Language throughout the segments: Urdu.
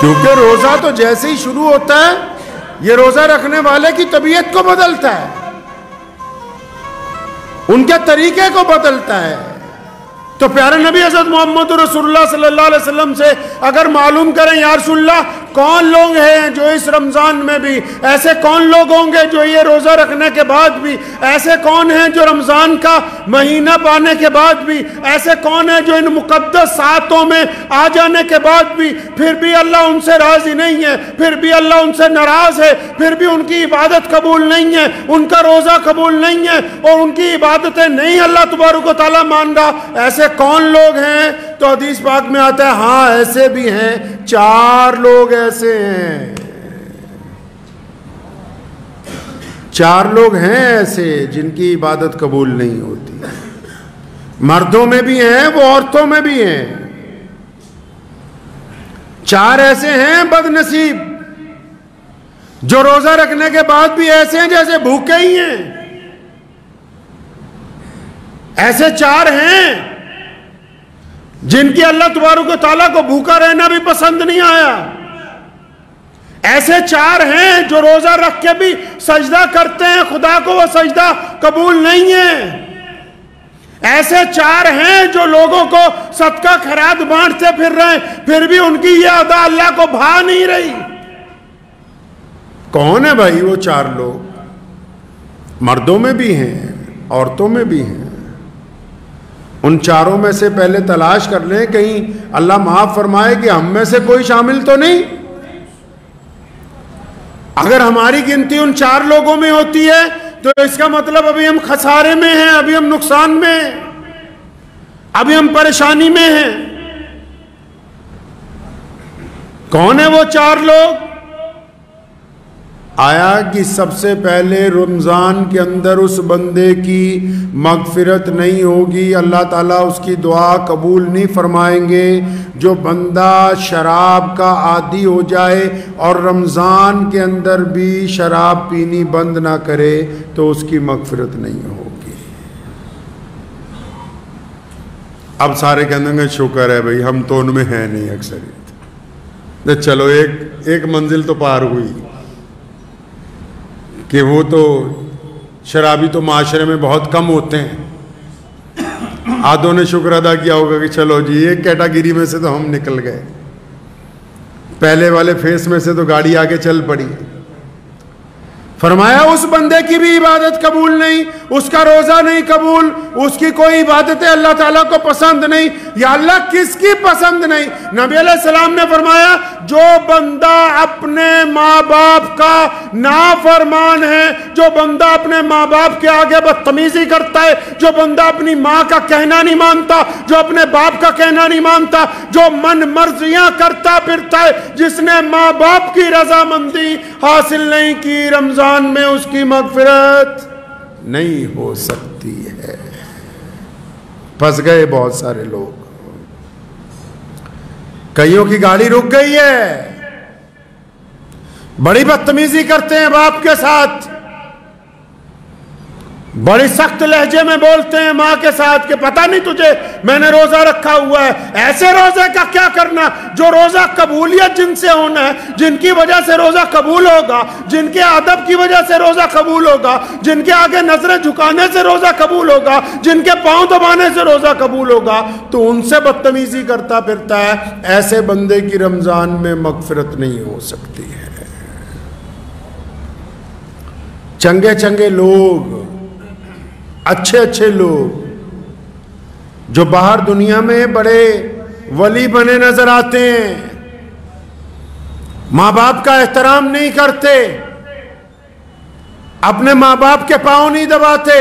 کیونکہ روزہ تو جیسے ہی شروع ہوتا ہے یہ روزہ رکھنے والے کی طبیعت کو بدلتا ہے، ان کے طریقے کو بدلتا ہے۔ تو پیارے نبی حضرت محمد رسول اللہ صلی اللہ علیہ وسلم سے اگر معلوم کریں یا رسول اللہ کون لوگ ہیں جو اس رمضان میں بھی، ایسے کون لوگ ہوں گے جو یہ روزہ رکھنے کے بعد بھی، ایسے کون ہیں جو رمضان کا مہینہ پانے کے بعد بھی، ایسے کون ہیں جو ان مقدس ساعتوں میں آ جانے کے بعد بھی پھر بھی اللہ ان سے راضی نہیں ہے، پھر بھی اللہ ان سے ناراض ہے، پھر بھی ان کی عبادت قبول نہیں ہے، ان کا روزہ قبول نہیں ہے اور ان کی عبادتیں نہیں اللہ تبارک و تعالیٰ مان رہا، ایسے کون لوگ ہیں؟ تو حدیث پاک میں آتا ہے ہاں ایسے بھی ہیں، 4 لوگ ایسے ہیں، 4 لوگ ہیں ایسے جن کی عبادت قبول نہیں ہوتی، مردوں میں بھی ہیں وہ عورتوں میں بھی ہیں۔ 4 ایسے ہیں بد نصیب جو روزہ رکھنے کے بعد بھی ایسے ہیں جیسے بھوکے ہی ہیں۔ ایسے 4 ہیں جن کی اللہ تبارک و تعالیٰ کو بھوکا رہنا بھی پسند نہیں آیا۔ ایسے 4 ہیں جو روزہ رکھ کے بھی سجدہ کرتے ہیں، خدا کو وہ سجدہ قبول نہیں ہے۔ ایسے 4 ہیں جو لوگوں کو صدقہ خیرات بانٹتے پھر رہے ہیں، پھر بھی ان کی یہ ادا اللہ کو بھا نہیں رہی۔ کون ہے بھائی وہ 4 لوگ؟ مردوں میں بھی ہیں، عورتوں میں بھی ہیں۔ ان 4 میں سے پہلے تلاش کر لیں کہیں اللہ معاف فرمائے کہ ہم میں سے کوئی شامل تو نہیں۔ اگر ہماری گنتی ان 4 لوگوں میں ہوتی ہے تو اس کا مطلب ابھی ہم خسارے میں ہیں، ابھی ہم نقصان میں ہیں، ابھی ہم پریشانی میں ہیں۔ کون ہے وہ 4 لوگ؟ آیا کہ سب سے پہلے رمضان کے اندر اس بندے کی مغفرت نہیں ہوگی، اللہ تعالیٰ اس کی دعا قبول نہیں فرمائیں گے جو بندہ شراب کا عادی ہو جائے اور رمضان کے اندر بھی شراب پینی بند نہ کرے تو اس کی مغفرت نہیں ہوگی۔ اب سارے کہنے گے شکر ہے بھائی ہم تو ان میں ہیں نہیں اکثریت، چلو ایک منزل تو پار ہوئی کہ وہ تو شرابی تو معاشرے میں بہت کم ہوتے ہیں۔ آدھوں نے شکر ادا کیا ہوگا کہ چلو جی ایک کیٹاگری میں سے تو ہم نکل گئے، پہلے والے فیس میں سے تو گاڑی آگے چل پڑی۔ فرمایا اس بندے کی بھی عبادت قبول نہیں، اس کا روزہ نہیں قبول، اس کی کوئی عبادتیں اللہ تعالیٰ کو پسند نہیں۔ یا اللہ کس کی پسند نہیں؟ نبی علیہ السلام نے فرمایا جو بندہ اپنے ماں باپ کا نافرمان ہے، جو بندہ اپنے ماں باپ کے آگے بدتمیزی کرتا ہے، جو بندہ اپنی ماں کا کہنا نہیں مانتا، جو اپنے باپ کا کہنا نہیں مانتا، جو من مرضیاں کرتا پھرتا ہے، جس نے ماں باپ کی رضامندی حاصل نہیں کی، رمضان میں اس کی مغفرت نہیں ہو سکتی ہے۔ پھنس گئے بہت سارے لوگ، کئیوں کی گاڑی رک گئی ہے، بڑی بدتمیزی کرتے ہیں باپ کے ساتھ، بڑی سخت لہجے میں بولتے ہیں ماں کے ساتھ کہ پتہ نہیں تجھے میں نے روزہ رکھا ہوا ہے۔ ایسے روزے کا کیا کرنا جو روزہ قبولیت جن سے ہونا ہے، جن کی وجہ سے روزہ قبول ہوگا، جن کے ادب کی وجہ سے روزہ قبول ہوگا، جن کے آگے نظریں جھکانے سے روزہ قبول ہوگا، جن کے پاؤں دبانے سے روزہ قبول ہوگا، تو ان سے بدتمیزی کرتا پھرتا ہے۔ ایسے بندے کی رمضان میں مغفرت نہیں ہو سکتی ہے۔ چنگے چنگے لوگ، اچھے اچھے لوگ جو باہر دنیا میں بڑے ولی بنے نظر آتے ہیں، ماں باپ کا احترام نہیں کرتے، اپنے ماں باپ کے پاؤں نہیں دباتے۔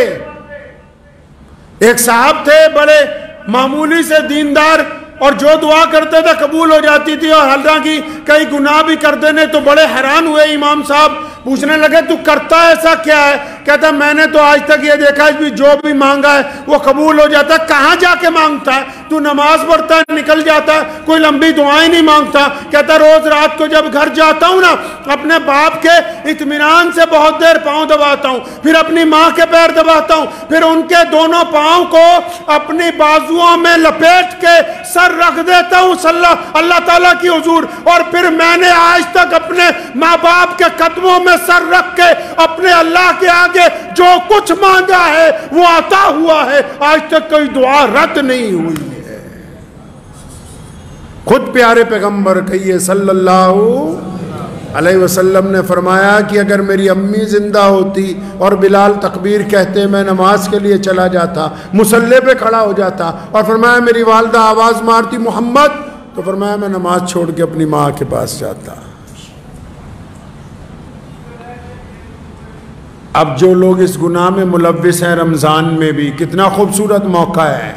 ایک صاحب تھے بڑے معمولی سے دیندار، اور جو دعا کرتے تھے قبول ہو جاتی تھی، اور حالانکہ کئی گناہ بھی کرتے نے، تو بڑے حیران ہوئے امام صاحب، پوچھنے لگے تو کرتا ایسا کیا ہے؟ کہتا میں نے تو آج تک یہ دیکھا ہے بھی جو بھی مانگا ہے وہ قبول ہو جاتا ہے. کہاں جا کے مانگتا ہے؟ تو نماز پڑھتا ہے نکل جاتا ہے, کوئی لمبی دعائیں نہیں مانگتا. کہتا روز رات کو جب گھر جاتا ہوں نا اپنے باپ کے اطمینان سے بہت دیر پاؤں دباتا ہوں, پھر اپنی ماں کے پیر دباتا ہوں, پھر ان کے دونوں پاؤں کو اپنی بازوؤں میں لپیٹ کے سر رکھ دیتا ہوں اللہ تعالیٰ کی حضور, اور پھر میں نے آج تک اپنے ماں باپ کے قدموں میں سر رکھ کے اپنے اللہ کے آگے جو کچھ مانگا ہے وہ عطا ہوا ہے, آج تک کوئی دعا رد نہیں ہوئی ہے. خود پیارے پیغمبر کہیے صلی اللہ علیہ وسلم نے فرمایا کہ اگر میری امی زندہ ہوتی اور بلال تکبیر کہتے میں نماز کے لیے چلا جاتا, مصلی پہ کھڑا ہو جاتا, اور فرمایا میری والدہ آواز مارتی محمد, تو فرمایا میں نماز چھوڑ کے اپنی ماں کے پاس جاتا. اب جو لوگ اس گناہ میں ملوث ہیں رمضان میں بھی, کتنا خوبصورت موقع ہے,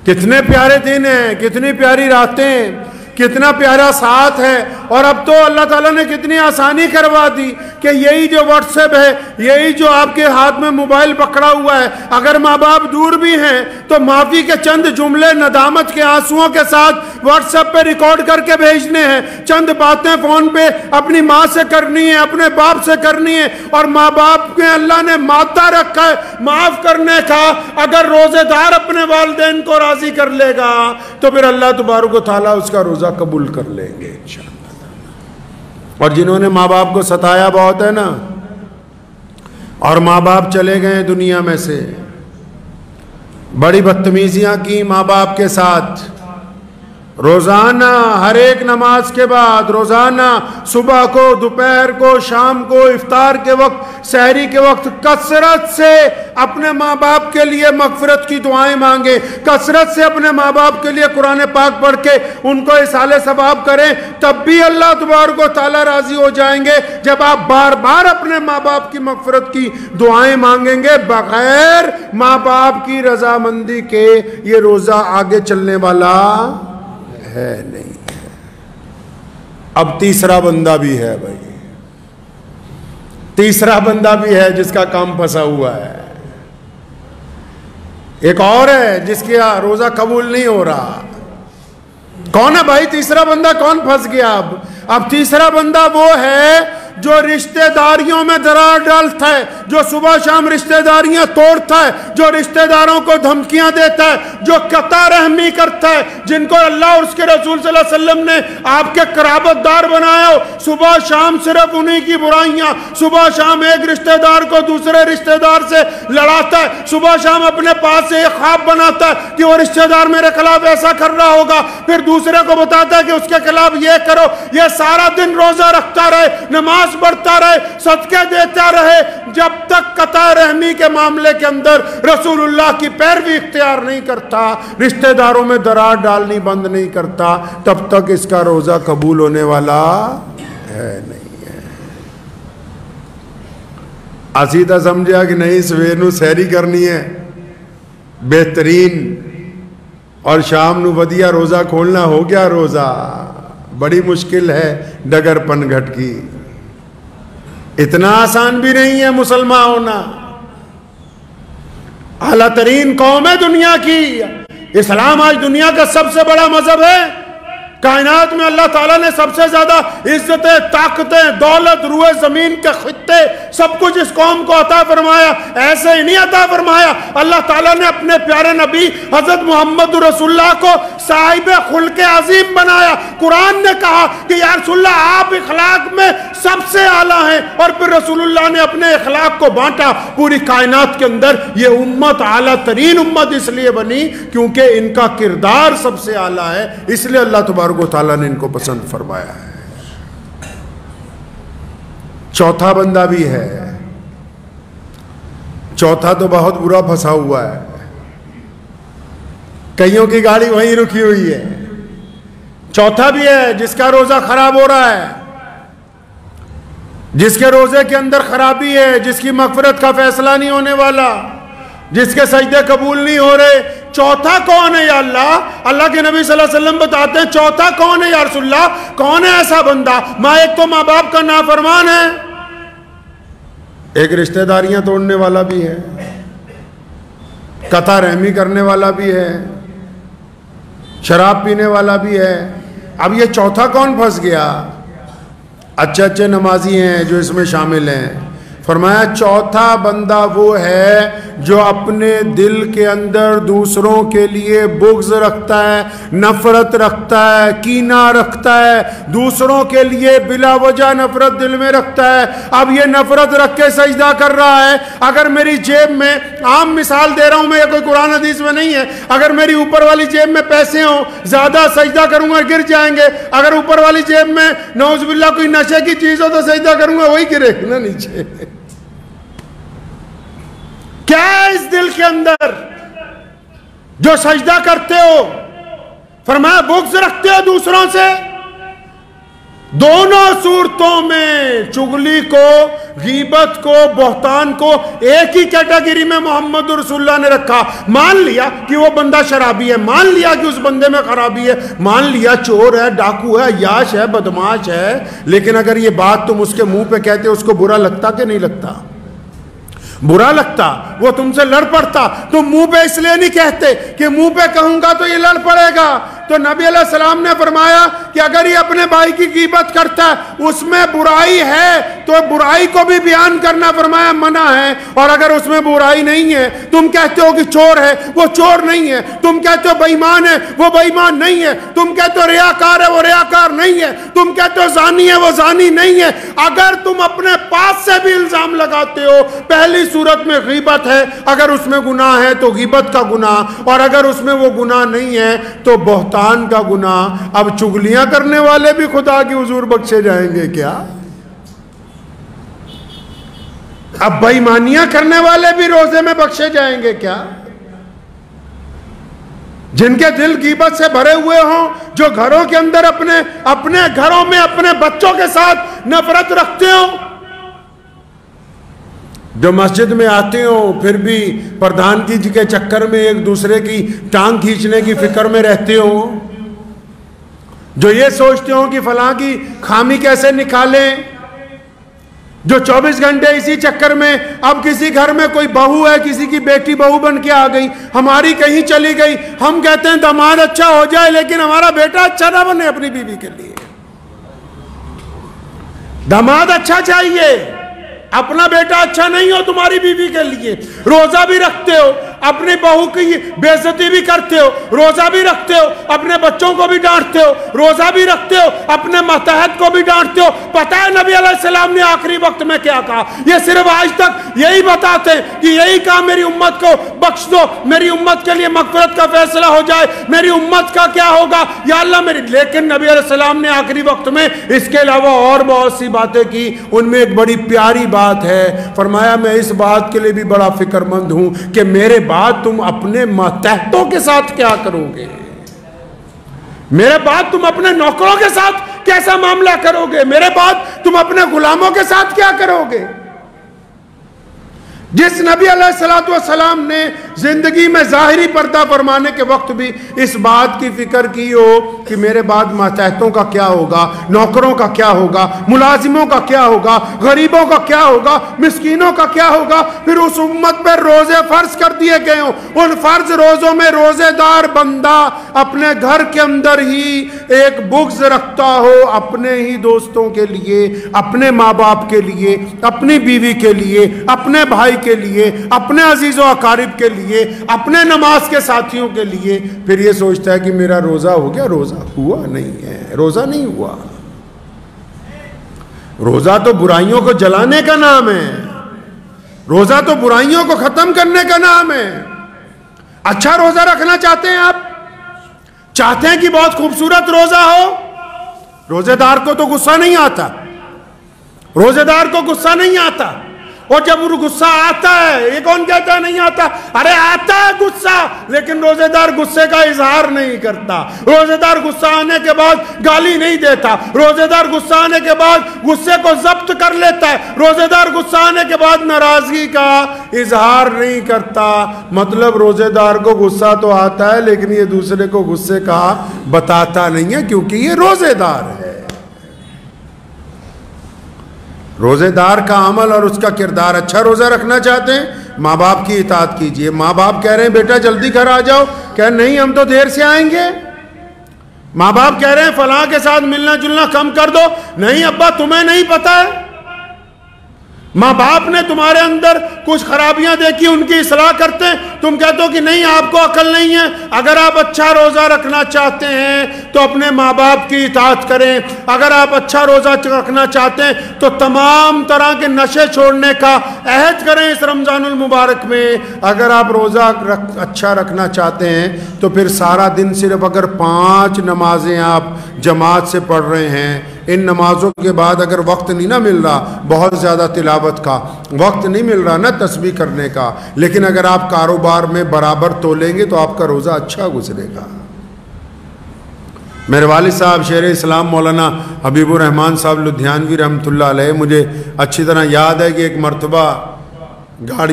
کتنے پیارے دن ہیں, کتنی پیاری راتیں, کتنا پیارا ساتھ ہے. اور اب تو اللہ تعالیٰ نے کتنی آسانی کروا دی کہ یہی جو واٹس ایپ ہے, یہی جو آپ کے ہاتھ میں موبائل پکڑا ہوا ہے, اگر ماں باپ دور بھی ہیں تو معافی کے چند جملے ندامت کے آنسوؤں کے ساتھ واٹس ایپ پہ ریکارڈ کر کے بھیجنے ہیں, چند باتیں فون پہ اپنی ماں سے کرنی ہے, اپنے باپ سے کرنی ہے. اور ماں باپ میں اللہ نے مادہ رکھا ہے معاف کرنے کا. اگر روزے دار اپنے والدین کو راضی کر لے گا تو پھر اللہ تبارک و تعالیٰ اس کا روزہ قبول کر لیں گے انشاءاللہ. اور جنہوں نے ماں باپ کو ستایا بہت ہے نا, اور ماں باپ چلے گئے دنیا میں سے, بڑی بدتمیزیاں کی ماں باپ کے ساتھ, روزانہ ہر ایک نماز کے بعد, روزانہ صبح کو, دوپہر کو, شام کو, افطار کے وقت, سحری کے وقت کثرت سے اپنے ماں باپ کے لیے مغفرت کی دعائیں مانگیں, کثرت سے اپنے ماں باپ کے لیے قرآن پاک پڑھ کے ان کو اصالہ ثواب کریں, تب بھی اللہ تبارک و تعالیٰ راضی ہو جائیں گے جب آپ بار بار اپنے ماں باپ کی مغفرت کی دعائیں مانگیں گے. بغیر ماں باپ کی رضامندی کے یہ روزہ آگے چلنے والا ہے نہیں ہے. اب تیسرا بندہ بھی ہے بھائی, تیسرا بندہ بھی ہے جس کا کام پھنسا ہوا ہے. ایک اور ہے جس کا روزہ قبول نہیں ہو رہا. کون ہے بھائی تیسرا بندہ؟ کون پھنس گیا؟ اب تیسرا بندہ وہ ہے جو رشتہ داریوں میں درار ڈالتا ہے, جو صبح شام رشتہ داریاں توڑتا ہے, جو رشتہ داروں کو دھمکیاں دیتا ہے, جو قطع رحمی کرتا ہے, جن کو اللہ اور اس کے رسول صلی اللہ علیہ وسلم نے آپ کے قرابت دار بنایا ہو. صبح شام صرف انہی کی برائیاں, صبح شام ایک رشتہ دار کو دوسرے رشتہ دار سے لڑاتا ہے, صبح شام اپنے پاس سے ایک خواب بناتا ہے کہ وہ رشتہ دار میرے خلاف ایسا کر رہا ہوگا, پھر دوسرے کو بتاتا ہے کہ اس کے خلاف یہ کرو. یہ سارا دن روزہ رکھتا رہے, نماز بڑھتا رہے, صدقے دیتا رہے, جب تک قطع رحمی کے معاملے کے اندر رسول اللہ کی پیروی اختیار نہیں کرتا, رشتہ داروں میں درار ڈالنی بند نہیں کرتا, تب تک اس کا روزہ قبول ہونے والا ہے نہیں ہے. اسی تا سمجھا کہ نہیں سویر نو سحری کرنی ہے بہترین, اور شام نو ودیا روزہ کھولنا, ہو گیا روزہ. بڑی مشکل ہے ڈگر پن گھٹ کی, اتنا آسان بھی نہیں ہے مسلمان ہونا. اعلیٰ ترین قوم ہے دنیا کی, اسلام آج دنیا کا سب سے بڑا مذہب ہے. کائنات میں اللہ تعالیٰ نے سب سے زیادہ عزتیں, طاقتیں, دولت, روئے زمین کے خطے, سب کچھ اس قوم کو عطا فرمایا. ایسے ہی نہیں عطا فرمایا, اللہ تعالیٰ نے اپنے پیارے نبی حضرت محمد رسول اللہ کو صاحب خلق عظیم بنایا. قرآن نے کہا کہ یا رسول اللہ آپ اخلاق میں سب سے اعلیٰ ہیں, اور پھر رسول اللہ نے اپنے اخلاق کو بانٹا پوری کائنات کے اندر. یہ امت اعلیٰ ترین امت اس لیے بنی کیونکہ ان کا کردار سب سے اعلیٰ ہے, اس لیے اللہ تبارک و تعالیٰ نے ان کو پسند فرمایا ہے. چوتھا بندہ بھی ہے, چوتھا تو بہت برا پھنسا ہوا ہے, کئیوں کی گاڑی وہیں رکی ہوئی ہے. چوتھا بھی ہے جس کا روزہ خراب ہو رہا ہے, جس کے روزے کے اندر خرابی ہے, جس کی مغفرت کا فیصلہ نہیں ہونے والا, جس کے سجدے قبول نہیں ہو رہے. چوتھا کون ہے یا اللہ؟ اللہ کے نبی صلی اللہ علیہ وسلم بتاتے ہیں چوتھا کون ہے یا رسول اللہ؟ کون ہے ایسا بندہ؟ ایک تو ماں باپ کا نافرمان ہے, ایک رشتہ داریاں توڑنے والا بھی ہے، قطع رحمی کرنے والا بھی ہے، شراب پینے والا بھی ہے۔ اب یہ چوتھا کون پھنس گیا؟ اچھے اچھے نمازی ہیں جو اس میں شامل ہیں۔ فرمایا چوتھا بندہ وہ ہے جو اپنے دل کے اندر دوسروں کے لیے بغض رکھتا ہے، نفرت رکھتا ہے، کینہ رکھتا ہے، دوسروں کے لیے بلا وجہ نفرت دل میں رکھتا ہے۔ اب یہ نفرت رکھ کے سجدہ کر رہا ہے۔ اگر میری جیب میں، عام مثال دے رہا ہوں میں، یہ کوئی قرآن حدیث میں نہیں ہے، اگر میری اوپر والی جیب میں پیسے ہوں، زیادہ سجدہ کروں گا گر جائیں گے۔ اگر اوپر والی جیب میں نعوذ باللہ کوئی نشے کی چیز ہو تو سجدہ کروں گا وہی گرے نا نیچے۔ کیا ہے اس دل کے اندر جو سجدہ کرتے ہو؟ فرمایا بغض رکھتے ہو دوسروں سے۔ دونوں صورتوں میں چغلی کو، غیبت کو، بہتان کو ایک ہی کیٹیگری میں محمد رسول اللہ نے رکھا۔ مان لیا کہ وہ بندہ شرابی ہے، مان لیا کہ اس بندے میں خرابی ہے، مان لیا چور ہے، ڈاکو ہے، عیاش ہے، بدماش ہے، لیکن اگر یہ بات تم اس کے منہ پہ کہتے اس کو برا لگتا کہ نہیں لگتا؟ برا لگتا، وہ تم سے لڑ پڑتا۔ تم منہ پہ اس لیے نہیں کہتے کہ منہ پہ کہوں گا تو یہ لڑ پڑے گا۔ تو نبی علیہ السلام نے فرمایا کہ اگر یہ اپنے بھائی کی غیبت کرتا ہے، اس میں برائی ہے تو برائی کو بھی بیان کرنا فرمایا منع ہے، اور اگر اس میں برائی نہیں ہے، تم کہتے ہو کہ چور ہے، وہ چور نہیں ہے، تم کہتے ہو بے ایمان ہے، وہ بے ایمان نہیں ہے، تم کہتے ہو ریاکار ہے، وہ ریاکار نہیں ہے، تم کہتے ہو زانی ہے، وہ زانی نہیں ہے، اگر تم اپنے پاس سے بھی الزام لگاتے ہو، پہلی صورت میں غیبت ہے، اگر اس میں گناہ ہے تو غیبت کا گناہ، اور اگر اس میں وہ گناہ نہیں ہے تو بہتان کا گناہ۔ اب چغلیاں کرنے والے بھی خدا کی حضور بخشے جائیں گے کیا؟ اب بے ایمانیاں کرنے والے بھی روزے میں بخشے جائیں گے کیا؟ جن کے دل غیبت سے بھرے ہوئے ہوں، جو گھروں کے اندر اپنے گھروں میں اپنے بچوں کے ساتھ نفرت رکھتے ہوں، جو مسجد میں آتے ہوں پھر بھی پردھان جی کے چکر میں ایک دوسرے کی ٹانگ کھینچنے کی فکر میں رہتے ہوں، جو یہ سوچتے ہوں کہ فلاں کی خامی کیسے نکالیں، جو 24 گھنٹے اسی چکر میں، اب کسی گھر میں کوئی بہو ہے، کسی کی بیٹی بہو بن کے آ گئی، ہماری کہیں چلی گئی، ہم کہتے ہیں داماد اچھا ہو جائے لیکن ہمارا بیٹا اچھا نہ بنے اپنی بیوی کے لیے۔ داماد اچھا چاہیے، اپنا بیٹا اچھا نہیں ہو تمہاری بیوی کے لیے۔ روزہ بھی رکھتے ہو، اپنی بہو کی بے عزتی بھی کرتے ہو، روزہ بھی رکھتے ہو، اپنے بچوں کو بھی ڈانٹتے ہو، روزہ بھی رکھتے ہو، اپنے ماتحت کو بھی ڈانٹتے ہو۔ پتہ ہے نبی علیہ السلام نے آخری وقت میں کیا کہا؟ یہ صرف آج تک یہی بتاتے ہیں کہ یہی کہا میری امت کو بخش دو، میری امت کے لیے مغفرت کا فیصلہ ہو جائے، میری امت کا کیا ہوگا یا اللہ میری۔ لیکن نبی علیہ السلام نے آخری وقت میں اس کے علاوہ اور بہت سی باتیں کی، ان میں ایک بڑی پیاری بات ہے، فرمایا میں اس بات کے لیے بھی بڑا فکر مند ہوں کہ میرے بعد تم اپنے ماتحتوں کے ساتھ کیا کرو گے، میرے بعد تم اپنے نوکروں کے ساتھ کیسا معاملہ کرو گے، میرے بعد تم اپنے غلاموں کے ساتھ کیا کرو گے۔ جس نبی علیہ السلام نے زندگی میں ظاہری پردہ فرمانے کے وقت بھی اس بات کی فکر کی ہو کہ میرے بعد ماتحتوں کا کیا ہوگا، نوکروں کا کیا ہوگا، ملازموں کا کیا ہوگا، غریبوں کا کیا ہوگا، مسکینوں کا کیا ہوگا، پھر اس امت پر روزے فرض کر دیے گئے ہوں، ان فرض روزوں میں روزے دار بندہ اپنے گھر کے اندر ہی ایک بغض رکھتا ہو اپنے ہی دوستوں کے لیے، اپنے ماں باپ کے لیے، اپنی بیوی کے لیے، اپنے بھائی کے لیے، اپنے عزیز و اقارب کے لیے، اپنے نماز کے ساتھیوں کے لیے، پھر یہ سوچتا ہے کہ میرا روزہ ہو گیا۔ روزہ ہوا نہیں ہے، روزہ نہیں ہوا۔ روزہ تو برائیوں کو جلانے کا نام ہے، روزہ تو برائیوں کو ختم کرنے کا نام ہے۔ اچھا روزہ رکھنا چاہتے ہیں آپ؟ چاہتے ہیں کہ بہت خوبصورت روزہ ہو؟ روزے دار کو تو غصہ نہیں آتا، روزے دار کو غصہ نہیں آتا، اور جب وہ غصہ آتا ہے، یہ کون کہتا ہے نہیں آتا؟ ارے آتا ہے غصہ، لیکن روزے دار غصے کا اظہار نہیں کرتا۔ روزے دار غصہ آنے کے بعد گالی نہیں دیتا، روزے دار غصہ آنے کے بعد غصے کو ضبط کر لیتا ہے، روزے دار غصہ آنے کے بعد ناراضگی کا اظہار نہیں کرتا۔ مطلب روزے دار کو غصہ تو آتا ہے لیکن یہ دوسرے کو غصے کا بتاتا نہیں ہے، کیونکہ یہ روزے دار ہے۔ روزے دار کا عمل اور اس کا کردار اچھا، روزہ رکھنا چاہتے ہیں ماں باپ کی اطاعت کیجئے. ماں باپ کہہ رہے ہیں بیٹا جلدی گھر آ جاؤ، کہ نہیں ہم تو دیر سے آئیں گے. ماں باپ کہہ رہے ہیں فلاں کے ساتھ ملنا جلنا کم کر دو، نہیں ابا تمہیں نہیں پتا ہے. ماں باپ نے تمہارے اندر کچھ خرابیاں دیکھی، ان کی اصلاح کرتے ہیں، تم کہتے ہو کہ نہیں آپ کو عقل نہیں ہے. اگر آپ اچھا روزہ رکھنا چاہتے ہیں تو اپنے ماں باپ کی اطاعت کریں. اگر آپ اچھا روزہ رکھنا چاہتے ہیں تو تمام طرح کے نشے چھوڑنے کا عہد کریں اس رمضان المبارک میں. اگر آپ روزہ اچھا رکھنا چاہتے ہیں تو پھر سارا دن صرف اگر 5 نمازیں آپ جماعت سے پڑھ رہے ہیں، ان نمازوں کے بعد اگر وقت نہیں نہ مل رہا بہت زیادہ تلاوت کا، وقت نہیں مل رہا نہ تسبیح کرنے کا، لیکن اگر آپ کاروبار میں برابر تولیں گے تو آپ کا روزہ اچھا گزرے گا. میرے والد صاحب شیر اسلام مولانا حبیب الرحمن صاحب لدھیانوی رحمۃ اللہ علیہ، مجھے اچھی طرح یاد ہے کہ ایک مرتبہ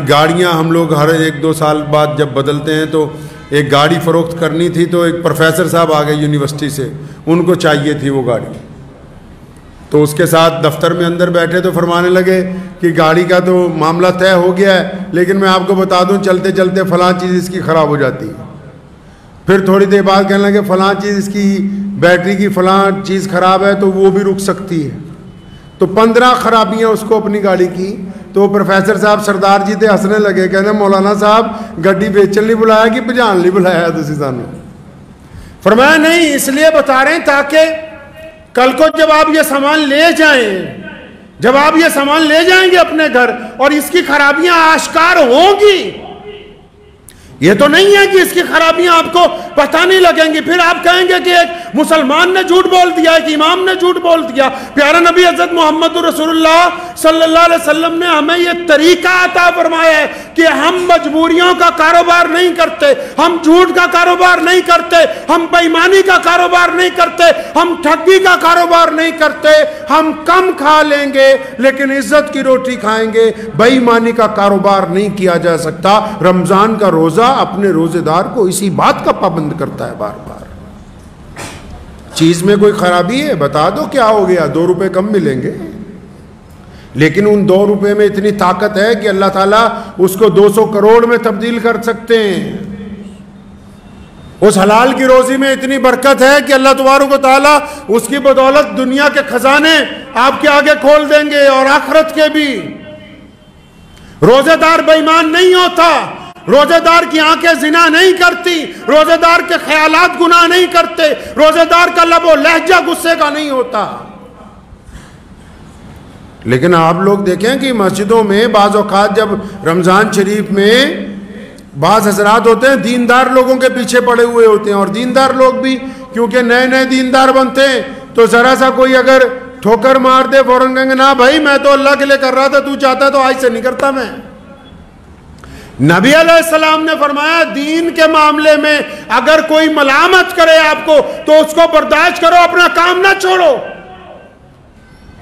گاڑیاں ہم لوگ ہر 1-2 سال بعد جب بدلتے ہیں تو ایک گاڑی فروخت کرنی تھی، تو ایک پروفیسر صاحب آ گئے یونیورسٹی سے، ان کو چاہیے تھی وہ گاڑی. تو اس کے ساتھ دفتر میں اندر بیٹھے تو فرمانے لگے کہ گاڑی کا تو معاملہ طے ہو گیا ہے، لیکن میں آپ کو بتا دوں چلتے چلتے فلاں چیز اس کی خراب ہو جاتی ہے. پھر تھوڑی دیر بعد کہنے لگے فلاں چیز اس کی بیٹری کی فلاں چیز خراب ہے تو وہ بھی رک سکتی ہے. تو 15 خرابیاں اس کو اپنی گاڑی کی. تو پروفیسر صاحب سردار جی تھے، ہنسنے لگے، کہنے مولانا صاحب گڈی بیچن نہیں بلایا کہ بجان نہیں بلایا تسی سانو. فرمایا نہیں، اس لیے بتا رہے ہیں تاکہ کل کو جب آپ یہ سامان لے جائیں، جب آپ یہ سامان لے جائیں گے اپنے گھر اور اس کی خرابیاں آشکار ہوں گی، یہ تو نہیں ہے کہ اس کی خرابیاں آپ کو پتہ نہیں لگیں گی، پھر آپ کہیں گے کہ ایک مسلمان نے جھوٹ بول دیا، ایک امام نے جھوٹ بول دیا. پیارا نبی حضرت محمد رسول اللہ صلی اللہ علیہ وسلم نے ہمیں یہ طریقہ عطا فرمایا ہے کہ ہم مجبوریوں کا کاروبار نہیں کرتے، ہم جھوٹ کا کاروبار نہیں کرتے، ہم بے ایمانی کا کاروبار نہیں کرتے، ہم ٹھگی کا کاروبار نہیں کرتے. ہم کم کھا لیں گے لیکن عزت کی روٹی کھائیں گے. بے ایمانی کا کاروبار نہیں کیا جا سکتا. رمضان کا روزہ اپنے روزے دار کو اسی بات کا پابند کرتا ہے. بار بار چیز میں کوئی خرابی ہے بتا دو، کیا ہو گیا، 2 روپے کم ملیں گے، لیکن ان 2 روپے میں اتنی طاقت ہے کہ اللہ تعالیٰ اس کو 200 کروڑ میں تبدیل کر سکتے ہیں. اس حلال کی روزی میں اتنی برکت ہے کہ اللہ تبارک و تعالیٰ اس کی بدولت دنیا کے خزانے آپ کے آگے کھول دیں گے اور آخرت کے بھی. روزے دار بے ایمان نہیں ہوتا، روزے دار کی آنکھیں زنا نہیں کرتی، روزے دار کے خیالات گناہ نہیں کرتے، روزے دار کا لب و لہجہ غصے کا نہیں ہوتا. لیکن آپ لوگ دیکھیں کہ مسجدوں میں بعض اوقات جب رمضان شریف میں بعض حضرات ہوتے ہیں دیندار لوگوں کے پیچھے پڑے ہوئے ہوتے ہیں، اور دیندار لوگ بھی کیونکہ نئے نئے دیندار بنتے ہیں تو ذرا سا کوئی اگر ٹھوکر مار دے فوراً کہیں گے نا بھائی میں تو اللہ کے لیے کر رہا تھا، تو چاہتا ہے تو آج سے نہیں کرتا میں. نبی علیہ السلام نے فرمایا دین کے معاملے میں اگر کوئی ملامت کرے آپ کو تو اس کو برداشت کرو، اپنا کام نہ چھوڑو.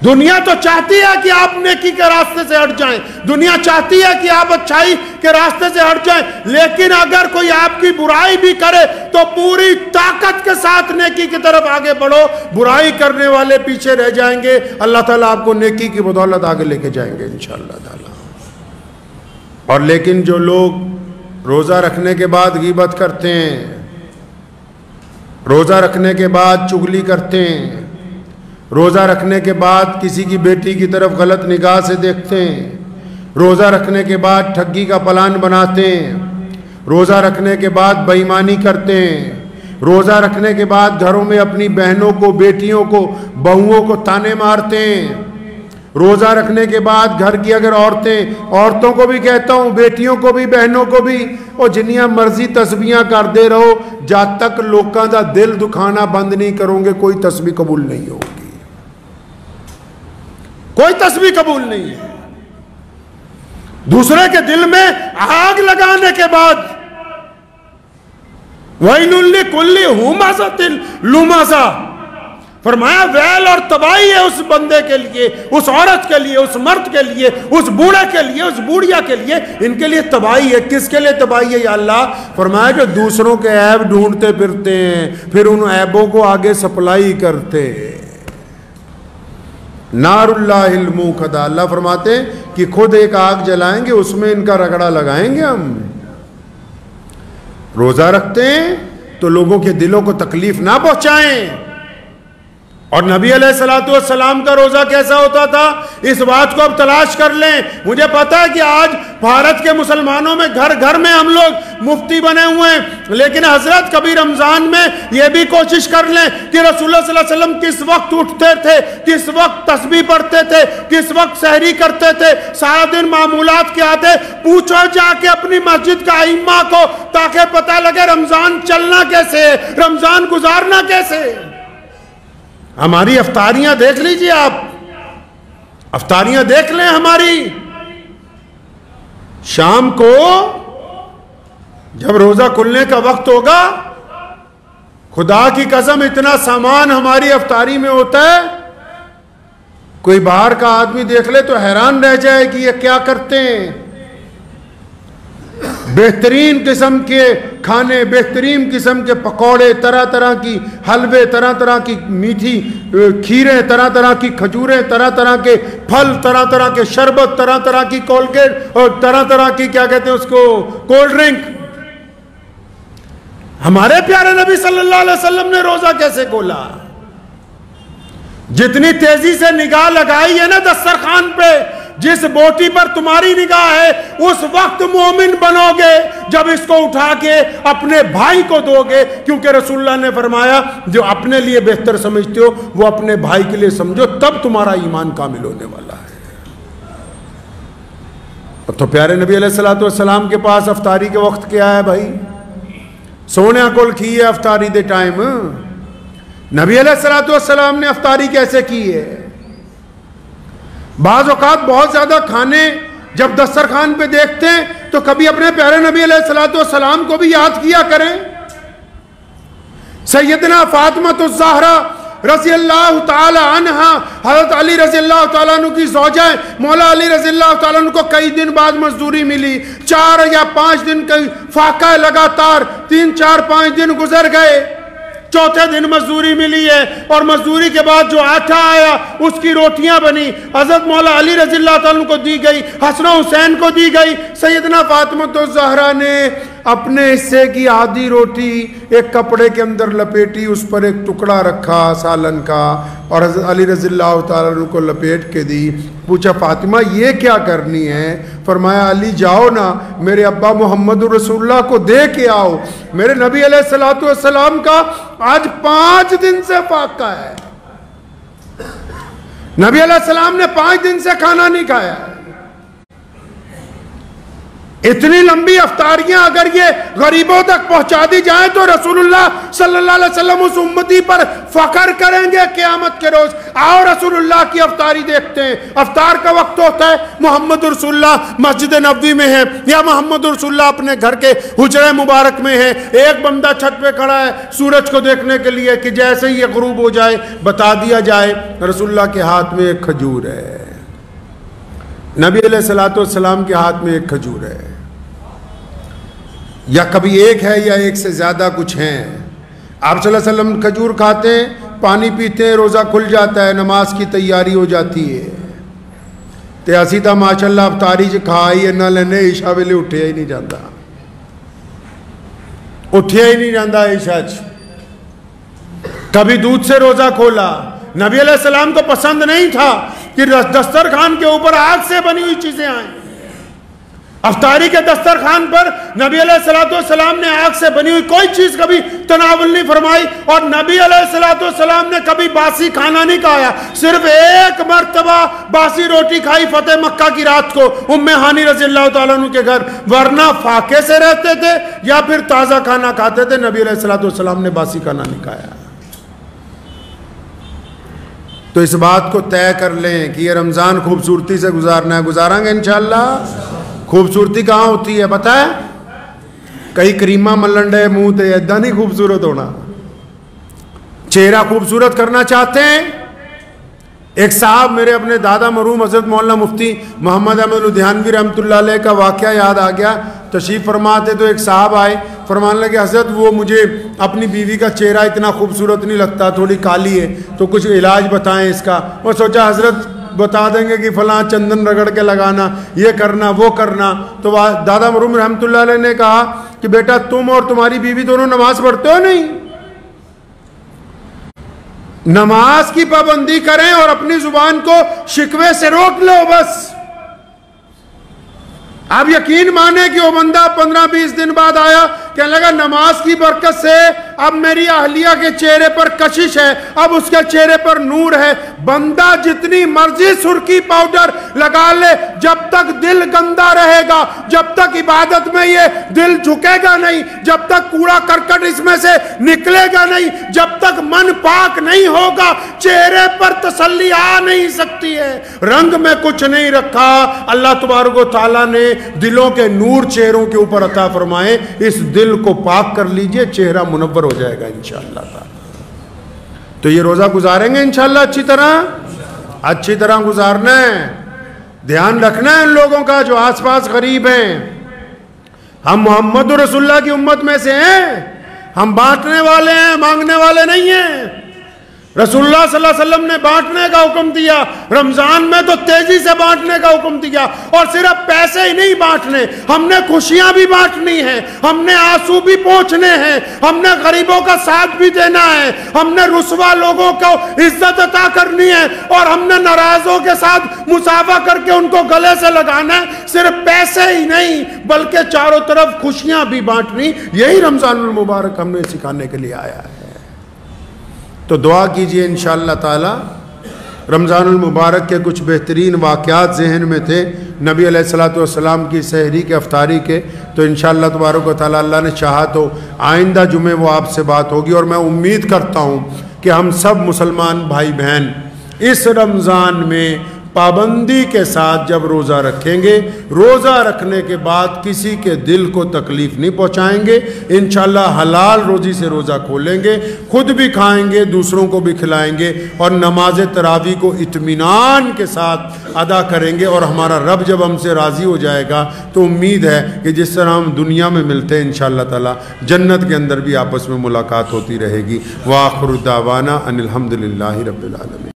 دنیا تو چاہتی ہے کہ آپ نیکی کے راستے سے ہٹ جائیں، دنیا چاہتی ہے کہ آپ اچھائی کے راستے سے ہٹ جائیں، لیکن اگر کوئی آپ کی برائی بھی کرے تو پوری طاقت کے ساتھ نیکی کی طرف آگے بڑھو. برائی کرنے والے پیچھے رہ جائیں گے، اللہ تعالیٰ آپ کو نیکی کی بدولت آگے لے کے جائیں گے انشاءاللہ تعالیٰ. اور لیکن جو لوگ روزہ رکھنے کے بعد غیبت کرتے ہیں، روزہ رکھنے کے بعد چغلی کرتے ہیں، روزہ رکھنے کے بعد کسی کی بیٹی کی طرف غلط نگاہ سے دیکھتے ہیں، روزہ رکھنے کے بعد ٹھگی کا پلان بناتے ہیں، روزہ رکھنے کے بعد بے ایمانی کرتے ہیں، روزہ رکھنے کے بعد گھروں میں اپنی بہنوں کو، بیٹیوں کو، بہوؤں کو تانے مارتے ہیں، روزہ رکھنے کے بعد گھر کی اگر عورتوں کو بھی کہتا ہوں، بیٹیوں کو بھی، بہنوں کو بھی، اور جنیاں مرضی تسبیحاں کرتے رہو، جب تک لوکاں دا دل دکھانا بند نہیں کرو گے کوئی تسبیح قبول نہیں ہوگی، کوئی تسبیح قبول نہیں ہے. دوسرے کے دل میں آگ لگانے کے بعد وَيْلٌ لِكُلِّ هُمَزَةٍ لُمَزَةٍ، فرمایا ویل اور تباہی ہے اس بندے کے لیے، اس عورت کے لیے، اس مرد کے لیے، اس بوڑھے کے لیے، اس بوڑھیا کے لیے، ان کے لیے تباہی ہے. کس کے لیے تباہی ہے یا اللہ؟ فرمایا جو دوسروں کے عیب ڈھونڈتے پھرتے ہیں پھر ان عیبوں کو آگے سپلائی کرتے. نار اللہ الموقدہ، اللہ فرماتے ہیں کہ خود ایک آگ جلائیں گے، اس میں ان کا رگڑا لگائیں گے ہم۔ روزہ رکھتے ہیں تو لوگوں کے دلوں کو تکلیف نہ پہنچائیں۔ اور نبی علیہ الصلوۃ والسلام کا روزہ کیسا ہوتا تھا، اس بات کو اب تلاش کر لیں۔ مجھے پتا ہے کہ آج بھارت کے مسلمانوں میں گھر گھر میں ہم لوگ مفتی بنے ہوئے ہیں، لیکن حضرت کبھی رمضان میں یہ بھی کوشش کر لیں کہ رسول اللہ صلی اللہ علیہ وسلم کس وقت اٹھتے تھے، کس وقت تسبیح پڑھتے تھے، کس وقت سحری کرتے تھے، سارا دن معمولات کیا تھے۔ پوچھو جا کے اپنی مسجد کا ائمہ کو، تاکہ پتہ لگے رمضان چلنا کیسے ہے، رمضان گزارنا کیسے ہے۔ ہماری افطاریاں دیکھ لیجئے، آپ افطاریاں دیکھ لیں ہماری۔ شام کو جب روزہ کھلنے کا وقت ہوگا، خدا کی قسم اتنا سامان ہماری افطاری میں ہوتا ہے، کوئی باہر کا آدمی دیکھ لے تو حیران رہ جائے کہ یہ کیا کرتے ہیں۔ بہترین قسم کے کھانے، بہترین قسم کے پکوڑے، طرح طرح کی حلوے، طرح طرح کی میٹھی کھیریں، طرح طرح کی کھجوریں، طرح طرح کے پھل، طرح طرح کے شربت، طرح طرح کی کولگیٹ اور طرح طرح کی کیا کہتے ہیں اس کو، کولڈ ڈرنک۔ ہمارے پیارے نبی صلی اللہ علیہ وسلم نے روزہ کیسے کھولا؟ جتنی تیزی سے نگاہ لگائی ہے نا دسترخوان پہ، جس بوٹی پر تمہاری نگاہ ہے اس وقت مومن بنو گے جب اس کو اٹھا کے اپنے بھائی کو دو گے، کیونکہ رسول اللہ نے فرمایا جو اپنے لیے بہتر سمجھتے ہو وہ اپنے بھائی کے لیے سمجھو، تب تمہارا ایمان کامل ہونے والا ہے۔ تو پیارے نبی علیہ الصلوۃ والسلام کے پاس افطاری کے وقت کیا ہے بھائی؟ سونے کول کی ہے افطاری دے ٹائم۔ نبی علیہ الصلوۃ والسلام نے افطاری کیسے کی ہے؟ بعض اوقات بہت زیادہ کھانے جب دسترخوان پہ دیکھتے ہیں تو کبھی اپنے پیارے نبی علیہ الصلوۃ والسلام کو بھی یاد کیا کریں۔ سیدنا فاطمہ الزہرا رضی اللہ تعالی عنہ، حضرت علی رضی اللہ تعالیٰ عنہ کی زوجہ، مولا علی رضی اللہ تعالیٰ عنہ کو کئی دن بعد مزدوری ملی، 4 یا 5 دن کا فاقہ لگاتار، 3 4 5 دن گزر گئے، چوتھے دن مزدوری ملی ہے، اور مزدوری کے بعد جو آٹا آیا اس کی روٹیاں بنی، حضرت مولا علی رضی اللہ تعالیٰ عنہ کو دی گئی، حسن و حسین کو دی گئی۔ سیدنا فاطمہ الزہرا نے اپنے حصے کی آدھی روٹی ایک کپڑے کے اندر لپیٹی، اس پر ایک ٹکڑا رکھا سالن کا، اور حضرت علی رضی اللہ تعالیٰ عنہ کو لپیٹ کے دی۔ پوچھا فاطمہ یہ کیا کرنی ہے؟ فرمایا علی جاؤ نا میرے ابا محمد رسول اللہ کو دے کے آؤ، میرے نبی علیہ الصلوۃ والسلام کا آج 5 دن سے فاقہ ہے، نبی علیہ السلام نے 5 دن سے کھانا نہیں کھایا۔ اتنی لمبی افطاریاں اگر یہ غریبوں تک پہنچا دی جائیں تو رسول اللہ صلی اللہ علیہ وسلم اس امتی پر فخر کریں گے قیامت کے روز۔ آؤ رسول اللہ کی افطاری دیکھتے ہیں۔ افطار کا وقت ہوتا ہے، محمد رسول اللہ مسجد نبوی میں ہے یا محمد رسول اللہ اپنے گھر کے حجرہ مبارک میں ہے، ایک بندہ چھت پہ کھڑا ہے سورج کو دیکھنے کے لیے کہ جیسے ہی یہ غروب ہو جائے بتا دیا جائے رسول اللہ کے ہاتھ میں ایک کھجور ہے، نبی علیہ الصلوۃ والسلام کے ہاتھ میں ایک کھجور ہے، یا کبھی ایک ہے یا ایک سے زیادہ کچھ ہیں۔ آپ صلی اللہ علیہ وسلم کھجور کھاتے ہیں، پانی پیتے ہیں، روزہ کھل جاتا ہے، نماز کی تیاری ہو جاتی ہے، تے اسی تا ماشاءاللہ افطاری چ کھائی ہے نہ لینے عشاء ویلے اٹھیا ہی نہیں جاتا، اٹھیا ہی نہیں جاتا عشاء چ۔ کبھی دودھ سے روزہ کھولا، نبی علیہ السلام کو پسند نہیں تھا کہ دسترخوان کے اوپر آگ سے بنی ہوئی چیزیں آئیں۔ افطاری کے دسترخوان پر نبی علیہ الصلوۃ والسلام نے آگ سے بنی ہوئی کوئی چیز کبھی تناول نہیں فرمائی، اور نبی علیہ الصلوۃ والسلام نے کبھی باسی کھانا نہیں کھایا، صرف ایک مرتبہ باسی روٹی کھائی فتح مکہ کی رات کو ام ہانی رضی اللہ تعالیٰ عنہ کے گھر، ورنہ فاقے سے رہتے تھے یا پھر تازہ کھانا کھاتے تھے۔ نبی علیہ الصلوۃ والسلام نے باسی کھانا نہیں کھایا۔ تو اس بات کو طے کر لیں کہ یہ رمضان خوبصورتی سے گزارنا ہے، گزاریں گے انشاءاللہ۔ خوبصورتی کہاں ہوتی ہے پتہ ہے؟ کئی کریمہ ملنڈے منہ تے ایدہ نہیں خوبصورت ہونا۔ چہرہ خوبصورت کرنا چاہتے ہیں؟ ایک صاحب میرے اپنے دادا مرحوم حضرت مولانا مفتی محمد احمد لدھیانوی رحمۃ اللہ علیہ کا واقعہ یاد آ گیا۔ تشریف فرما تھے تو ایک صاحب آئے، فرمانے لگے حضرت وہ مجھے اپنی بیوی کا چہرہ اتنا خوبصورت نہیں لگتا، تھوڑی کالی ہے، تو کچھ علاج بتائیں اس کا۔ وہ سوچا حضرت بتا دیں گے کہ فلاں چندن رگڑ کے لگانا، یہ کرنا وہ کرنا۔ تو دادا مرحوم رحمۃ اللہ علیہ نے کہا کہ بیٹا تم اور تمہاری بیوی دونوں نماز پڑھتے ہو نہیں؟ نماز کی پابندی کریں اور اپنی زبان کو شکوے سے روک لو بس۔ آپ یقین مانیں کہ وہ بندہ 15-20 دن بعد آیا، کہنے لگا نماز کی برکت سے اب میری اہلیہ کے چہرے پر کشش ہے، اب اس کے چہرے پر نور ہے۔ بندہ جتنی مرضی سرخی پاؤڈر لگا لے، جب تک دل گندا رہے گا، جب تک عبادت میں یہ دل جھکے گا نہیں، جب تک کوڑا کرکٹ اس میں سے نکلے گا نہیں، جب تک من پاک نہیں ہوگا، چہرے پر تسلی آ نہیں سکتی ہے۔ رنگ میں کچھ نہیں رکھا، اللہ تبارک و تعالیٰ نے دلوں کے نور چہروں کے اوپر عطا فرمائے۔ اس دل کو پاک کر لیجئے، چہرہ منور ہو جائے گا انشاءاللہ تعالی۔ تو یہ روزہ گزاریں گے انشاءاللہ اچھی طرح گزارنا ہے۔ دھیان رکھنا ہے ان لوگوں کا جو آس پاس غریب ہیں۔ ہم محمد رسول اللہ کی امت میں سے ہیں، ہم بانٹنے والے ہیں، مانگنے والے نہیں ہیں۔ رسول اللہ صلی اللہ علیہ وسلم نے بانٹنے کا حکم دیا، رمضان میں تو تیزی سے بانٹنے کا حکم دیا، اور صرف پیسے ہی نہیں بانٹنے، ہم نے خوشیاں بھی بانٹنی ہیں، ہم نے آنسو بھی پہنچنے ہیں، ہم نے غریبوں کا ساتھ بھی دینا ہے، ہم نے رسوا لوگوں کو عزت عطا کرنی ہے، اور ہم نے ناراضوں کے ساتھ مصافحہ کر کے ان کو گلے سے لگانا ہے۔ صرف پیسے ہی نہیں بلکہ چاروں طرف خوشیاں بھی بانٹنی، یہی رمضان المبارک ہم نے سکھانے کے لیے آیا ہے۔ تو دعا کیجئے انشاءاللہ تعالی۔ رمضان المبارک کے کچھ بہترین واقعات ذہن میں تھے نبی علیہ السلام کی سحری کے افطاری کے، تو انشاءاللہ تبارک و تعالی اللہ نے چاہا تو آئندہ جمعے وہ آپ سے بات ہوگی، اور میں امید کرتا ہوں کہ ہم سب مسلمان بھائی بہن اس رمضان میں پابندی کے ساتھ جب روزہ رکھیں گے، روزہ رکھنے کے بعد کسی کے دل کو تکلیف نہیں پہنچائیں گے، انشاءاللہ حلال روزی سے روزہ کھولیں گے، خود بھی کھائیں گے، دوسروں کو بھی کھلائیں گے، اور نماز تراویح کو اطمینان کے ساتھ ادا کریں گے، اور ہمارا رب جب ہم سے راضی ہو جائے گا تو امید ہے کہ جس طرح ہم دنیا میں ملتے ہیں انشاءاللہ تعالی جنت کے اندر بھی آپس میں ملاقات ہوتی رہے گی۔ وآخر دعوانا ان الحمدللہ رب العالمین۔